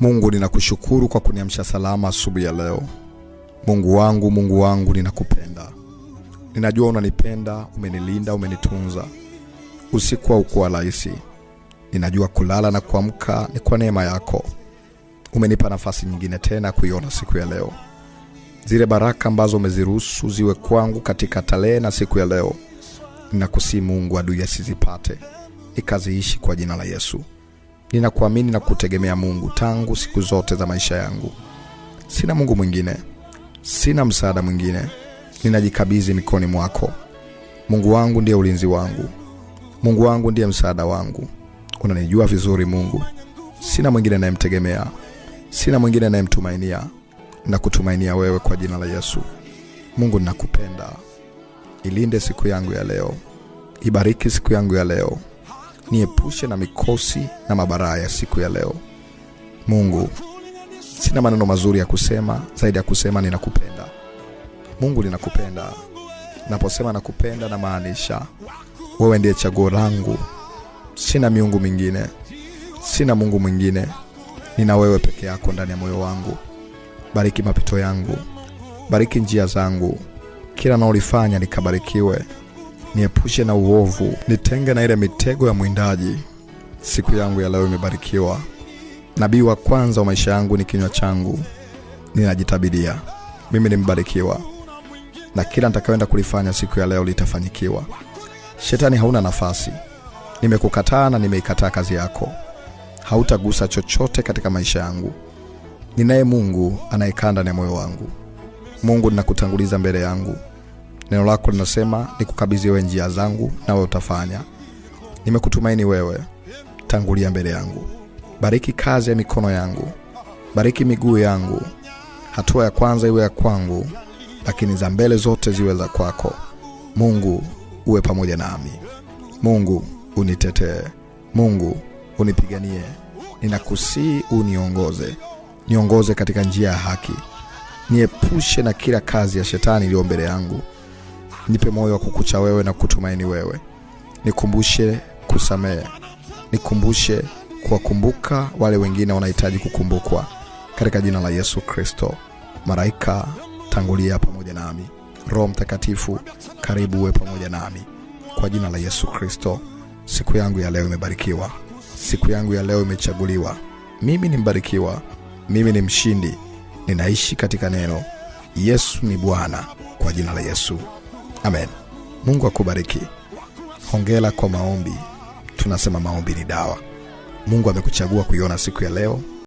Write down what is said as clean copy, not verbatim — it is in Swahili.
Mungu, ninakushukuru kwa kuniamsha salama asubuhi ya leo. Mungu wangu, ninakupenda. Ninajua unanipenda, umenilinda, umenitunza. Usiku haukuwa rahisi. Ninajua kulala na kuamka ni kwa neema yako. Umenipa nafasi nyingine tena kuiona siku ya leo. Zile baraka ambazo umeziruhusu ziwe kwangu katika tarehe na siku ya leo, ninakusihi Mungu adui asizipate, nikaziishi kwa jina la Yesu. Ninakuamini na kutegemea Mungu tangu siku zote za maisha yangu. Sina Mungu mwingine, sina msaada mwingine. Ninajikabidhi mikononi mwako. Mungu wangu ndiye ulinzi wangu. Mungu wangu ndiye msaada wangu. Unanijua vizuri Mungu. Sina mwingine ninayemtegemea. Sina mwingine ninayemtumainia. Nakutumainia wewe kwa jina la Yesu. Mungu, ninakupenda. Ilinde siku yangu ya leo. Ibariki siku yangu ya leo. Niepushe na mikosi na mabaraa ya siku ya leo. Mungu, sina maneno mazuri ya kusema zaidi ya kusema ninakupenda. Mungu, ninakupenda. Naposema nakupenda na maanisha wewe ndiye chaguo langu. Sina miungu mingine. Sina Mungu mwingine. Nina wewe peke yako ndani ya moyo wangu. Bariki mapito yangu. Bariki njia zangu. Kila naolifanya likabarikiwe. Niepushe na uovu. Nitenge na ile mitego ya mwindaji. Siku yangu ya leo imebarikiwa. Nabii wa kwanza wa maisha yangu ni kinywa changu. Ninajitabiria mimi nimbarikiwa, na kila nitakayoenda kulifanya siku ya leo litafanyikiwa. Shetani hauna nafasi. Nimekukataa na nimeikataa kazi yako. Hautagusa chochote katika maisha yangu. Ninaye Mungu anayekaa ndani ya moyo wangu. Mungu, ninakutanguliza mbele yangu. Neno lako linasema nikukabidhi wewe njia zangu na wewe utafanya. Nimekutumaini wewe. Tangulia mbele yangu. Bariki kazi ya mikono yangu. Bariki miguu yangu. Hatua ya kwanza iwe ya kwangu, lakini za mbele zote ziwe za kwako. Mungu, uwe pamoja nami. Mungu, unitetee. Mungu, unipiganie. Ninakusihi uniongoze. Niongoze katika njia ya haki. Niepushe na kila kazi ya shetani iliyo mbele yangu. Nipe moyo wa kukucha wewe na kutumaini wewe. Nikumbushe kusamehe. Nikumbushe kuwakumbuka wale wengine wanahitaji kukumbukwa. Katika jina la Yesu Kristo. Malaika, tangulia pamoja nami. Roho Mtakatifu, karibu uwe pamoja nami. Kwa jina la Yesu Kristo. Siku yangu ya leo imebarikiwa. Siku yangu ya leo imechaguliwa. Mimi ni mbarikiwa. Mimi ni mshindi. Ninaishi katika neno. Yesu ni Bwana, kwa jina la Yesu. Amen. Mungu akubariki. Hongera kwa maombi. Tunasema maombi ni dawa. Mungu amekuchagua kuiona siku ya leo.